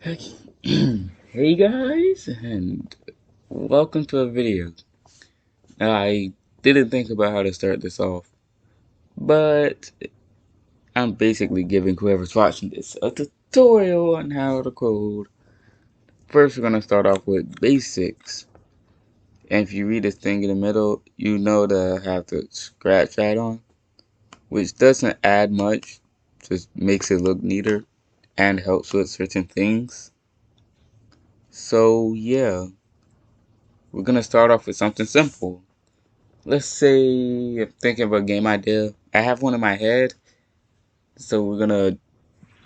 Hey guys, and welcome to a video. I didn't think about how to start this off, but I'm basically giving whoever's watching this a tutorial on how to code. First, we're going to start off with basics. And if you read this thing in the middle, you know that I have to scratch add on, which doesn't add much, just makes it look neater and helps with certain things. So yeah, we're going to start off with something simple. Let's say I'm thinking of a game idea. I have one in my head, so I'm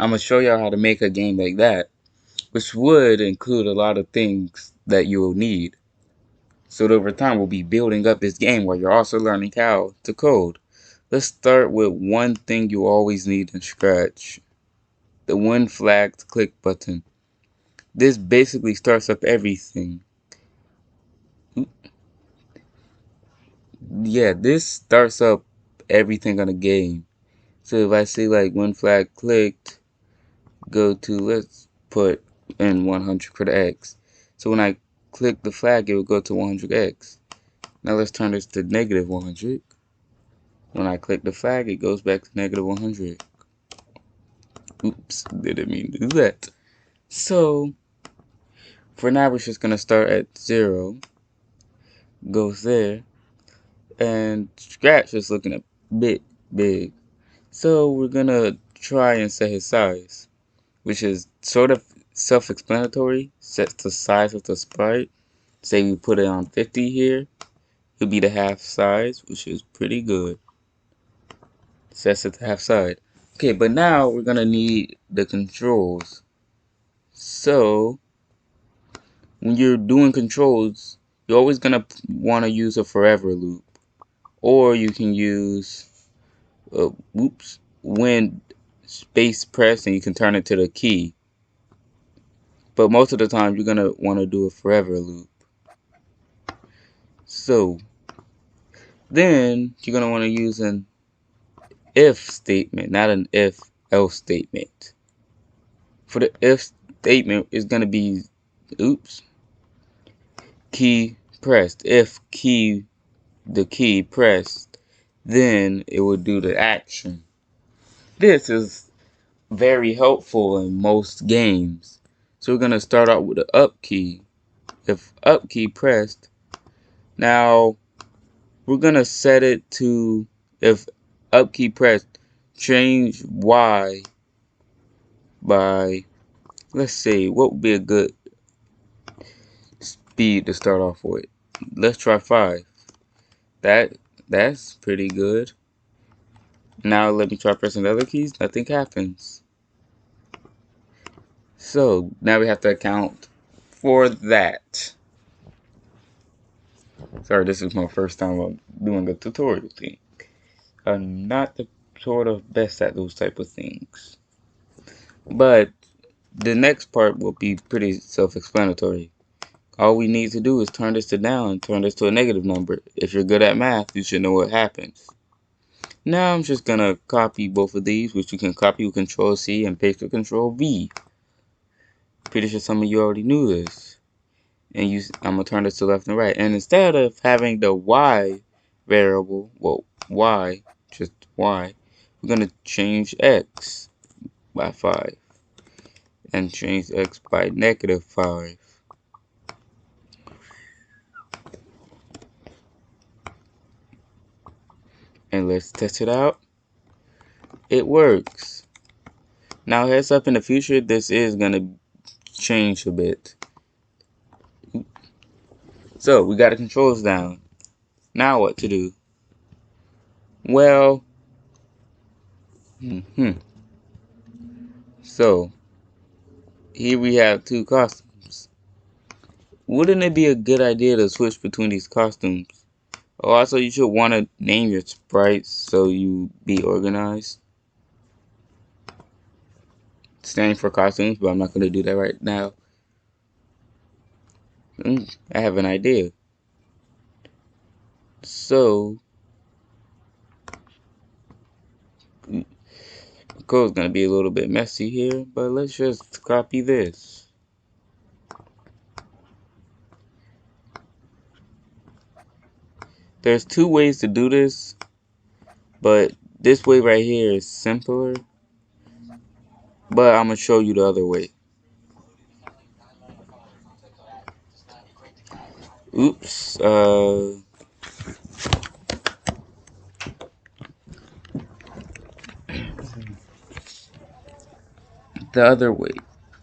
gonna show y'all how to make a game like that, which would include a lot of things that you will need. So that over time we'll be building up this game while you're also learning how to code. Let's start with one thing you always need in Scratch. The one flagged click button. This basically starts up everything. Yeah, this starts up everything on the game. So if I say like one flag clicked, go to, let's put in 100 for the X. So when I click the flag, it will go to 100X. Now let's turn this to negative 100. When I click the flag, it goes back to negative 100. Oops, didn't mean to do that. So for now, we're just going to start at 0, goes there, and Scratch is looking a bit big. So we're going to try and set his size, which is sort of self-explanatory. Set the size of the sprite. Say we put it on 50 here, it'll be the half size, which is pretty good. Sets it to half size. Okay, but now we're gonna need the controls. So when you're doing controls, you're always gonna want to use a forever loop, or you can use when space pressed, and you can turn it to the key. But most of the time, you're gonna want to do a forever loop. So then you're gonna want to use an if statement, not an if else statement. For the if statement, it's going to be, key pressed. If the key pressed, then it will do the action. This is very helpful in most games. So we're going to start out with the up key. If up key pressed, now we're going to set it to, if up key pressed, change Y by, let's see, what would be a good speed to start off with? Let's try 5. That's pretty good. Now let me try pressing the other keys. Nothing happens. So now we have to account for that. Sorry, this is my first time doing a tutorial thing. I'm not the sort of best at those type of things. But the next part will be pretty self-explanatory. All we need to do is turn this to down, turn this to a negative number. If you're good at math, you should know what happens. Now I'm just gonna copy both of these, which you can copy with Control C and paste with Control V. Pretty sure some of you already knew this. And I'm gonna turn this to left and right. And instead of having the Y variable, well, Y, just Y, we're gonna change X by 5 and change X by negative 5. And let's test it out. It works. Now heads up, in the future, this is gonna change a bit. So we got the controls down. Now what to do? Well, so here we have 2 costumes. Wouldn't it be a good idea to switch between these costumes? Oh, also, you should want to name your sprites so you be organized. Standing for costumes, but I'm not going to do that right now. I have an idea. So, the code's going to be a little bit messy here, but let's just copy this. There's two ways to do this, but this way right here is simpler. But I'm gonna show you the other way. Oops. The other way.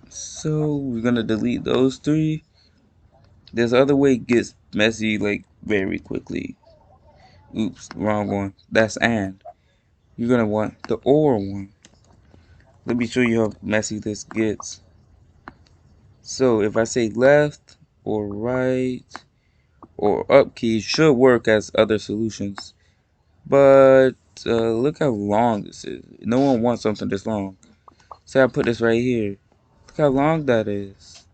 So we're gonna delete those three. This other way gets messy like very quickly. Oops, wrong one. That's and. You're gonna want the or one. Let me show you how messy this gets. So if I say left or right or up keys should work as other solutions. But look how long this is. No one wants something this long. So I put this right here. Look how long that is.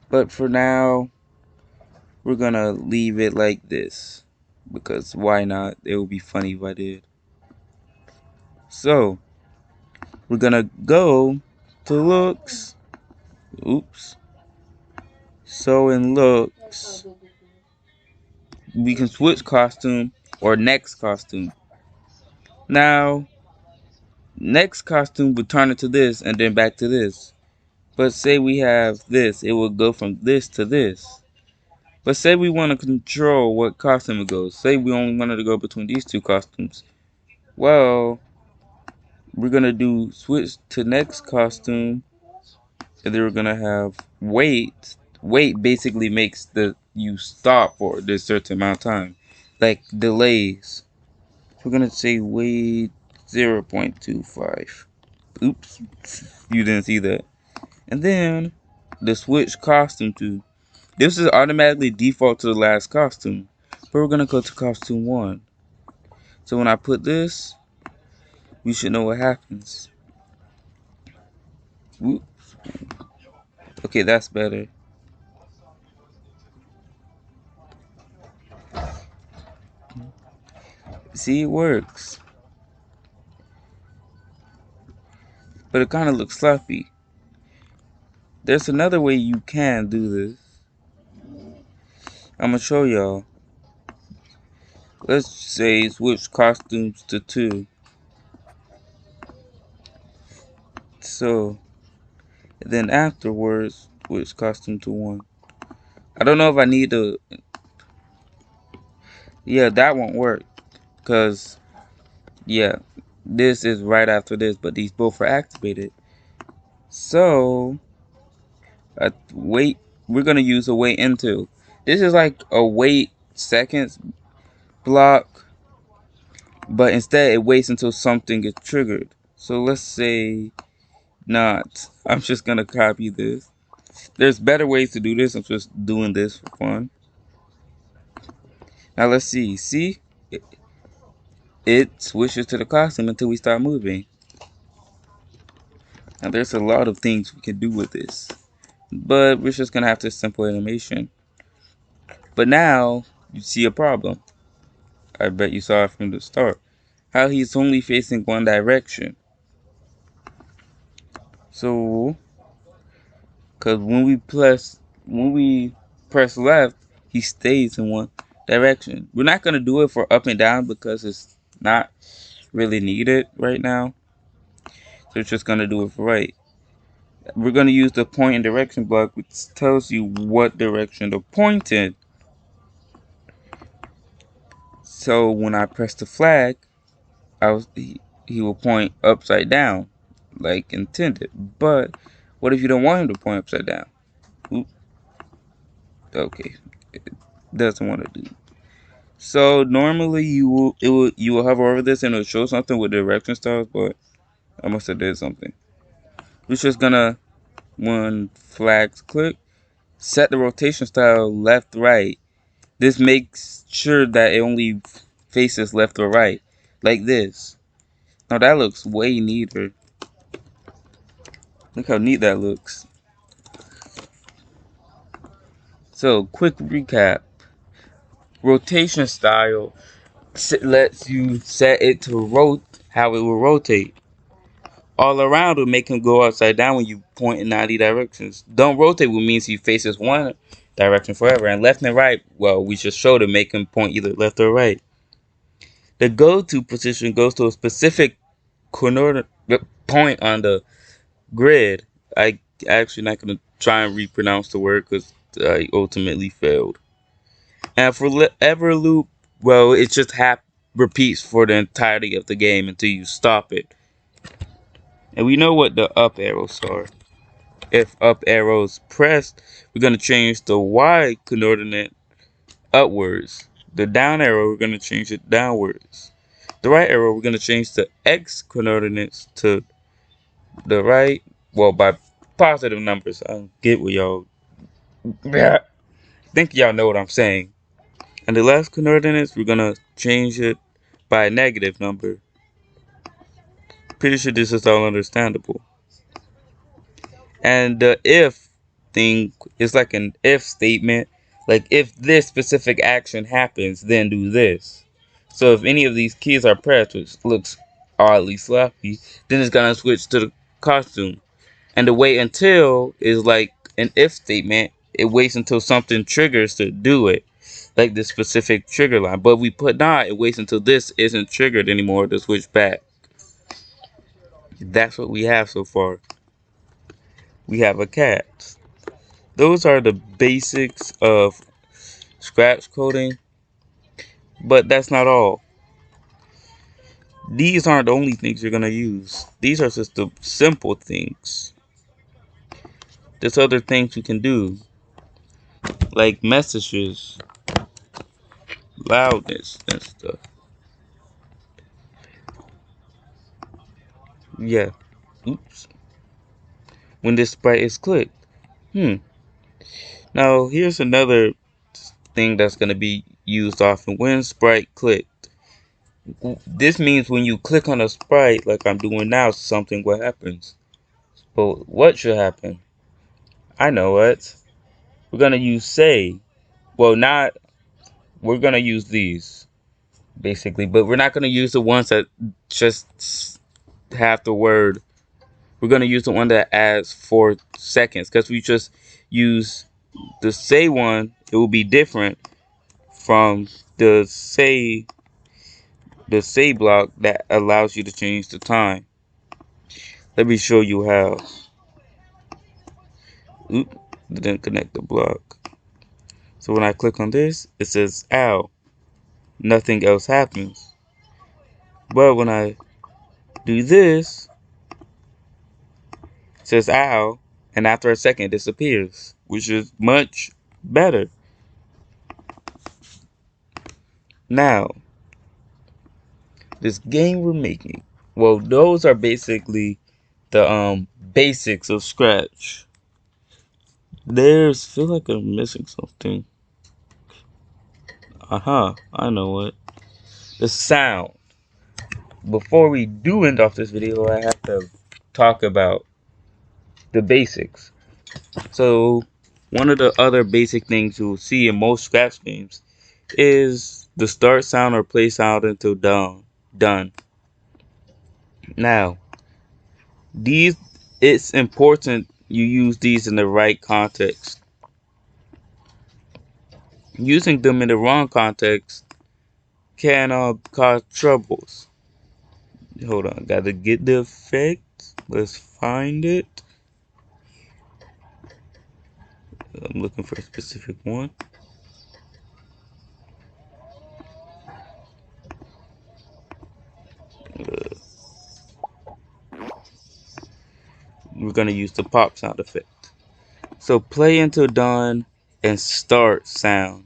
But for now, we're gonna leave it like this. Because why not? It would be funny if I did. So, we're gonna go to looks. Oops. So in looks, we can switch costume or next costume. Now, next costume would turn into this and then back to this. But say we have this, it will go from this to this. But say we want to control what costume it goes. Say we only wanted to go between these two costumes. Well, we're gonna do switch to next costume, and then we're gonna have wait. Wait basically makes the you stop for this certain amount of time, like delays. We're gonna say wait 0.25. Oops, you didn't see that. And then the switch costume to. This is automatically default to the last costume, but we're gonna go to costume 1. So when I put this, we should know what happens. Whoop. Okay, that's better. See, it works. But it kind of looks sloppy. There's another way you can do this. I'm gonna show y'all. Let's say switch costumes to 2. So, then afterwards, switch costume to 1. I don't know if I need to. Yeah, that won't work. Because, yeah, this is right after this, but these both are activated. So, wait, we're gonna use a wait into. This is like a wait seconds block, but instead it waits until something gets triggered. So let's say not. I'm just gonna copy this. There's better ways to do this. I'm just doing this for fun. Now let's see. See, it switches to the costume until we start moving. Now there's a lot of things we can do with this, but we're just gonna have to simple animation. But now you see a problem. I bet you saw it from the start. How he's only facing one direction. So, cause when we press left, he stays in one direction. We're not gonna do it for up and down because it's not really needed right now. So it's just gonna do it for right. We're gonna use the point and direction block, which tells you what direction to point in. So when I press the flag, he will point upside down, like intended. But what if you don't want him to point upside down? Oop. Okay, it doesn't want to do. So normally you will hover over this and it'll show something with direction styles, but I must have did something. We're just gonna when flags click, set the rotation style left right. This makes sure that it only faces left or right, like this. Now that looks way neater. Look how neat that looks. So, quick recap. Rotation style lets you set it to how it will rotate. All around will make him go upside down when you point in 90 directions. Don't rotate, which means he faces one direction forever. And left and right, well, we just showed it, make them point either left or right. The go-to position goes to a specific coordinate point on the grid. I actually not going to try and repronounce the word because I ultimately failed. And for ever loop, well, it just repeats for the entirety of the game until you stop it. And we know what the up arrows are. If up arrows pressed, we're going to change the Y coordinate upwards. The down arrow, we're going to change it downwards. The right arrow, we're going to change the X coordinates to the right. Well, by positive numbers. I don't get what y'all. I think y'all know what I'm saying. And the left coordinates, we're going to change it by a negative number. Pretty sure this is all understandable. And the if thing is like an if statement. Like if this specific action happens, then do this. So if any of these keys are pressed, which looks oddly sloppy, then it's gonna switch to the costume. And the wait until is like an if statement. It waits until something triggers to do it. Like this specific trigger line. But we put not, it waits until this isn't triggered anymore to switch back. That's what we have so far. We have a cat. Those are the basics of scratch coding, but that's not all. These aren't the only things you're gonna use. These are just the simple things. There's other things you can do, like messages, loudness, and stuff. Yeah. Oops. When this sprite is clicked. Now here's another thing that's gonna be used often. When sprite clicked. This means when you click on a sprite, like I'm doing now, something what happens. But what should happen? I know what. We're gonna use say. Well, not. We're gonna use these basically, but we're not gonna use the ones that just have the word. We're gonna use the one that adds 4 seconds because we just use the say one. It will be different from the say block that allows you to change the time. Let me show you how. Oop, didn't connect the block. So when I click on this, it says ow. Nothing else happens. But when I do this, it says ow, and after a second it disappears, which is much better. Now, this game we're making, well, those are basically the basics of Scratch. Feel like I'm missing something. I know what. The sound. Before we do end off this video, I have to talk about the basics. So, one of the other basic things you'll see in most Scratch games is the start sound or play sound until done. Now, these it's important you use these in the right context. Using them in the wrong context can cause troubles. Hold on, gotta get the effect. Let's find it. I'm looking for a specific one. We're gonna use the pop sound effect. So play until done and start sound.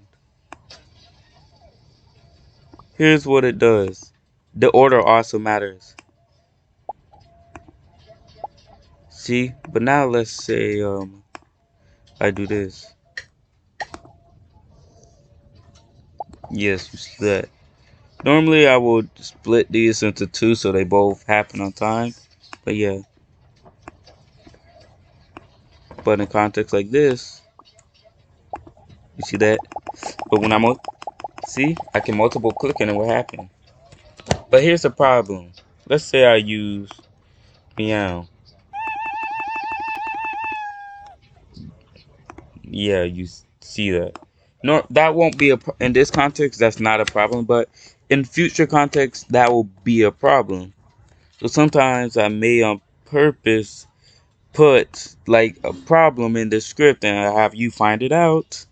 Here's what it does. The order also matters. See, but now let's say I do this. Yes, you see that. Normally I would split these into two so they both happen on time. But yeah. But in context like this, you see that? But when see, I can multiple click and it will happen. But here's the problem. Let's say I use meow. Yeah, see that. No, that won't be in this context. That's not a problem, but in future contexts, that will be a problem. So sometimes I may on purpose put like a problem in the script and I have you find it out.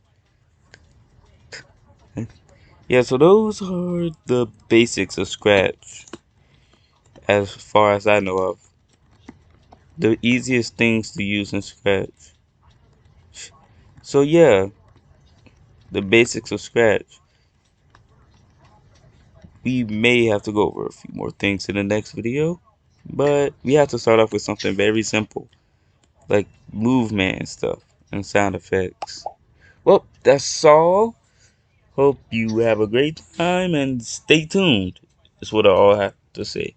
Yeah, so those are the basics of Scratch as far as I know of. The easiest things to use in Scratch. So yeah, the basics of Scratch. We may have to go over a few more things in the next video, but we have to start off with something very simple, like movement and stuff, and sound effects. Well, that's all. Hope you have a great time and stay tuned. Is what I all have to say.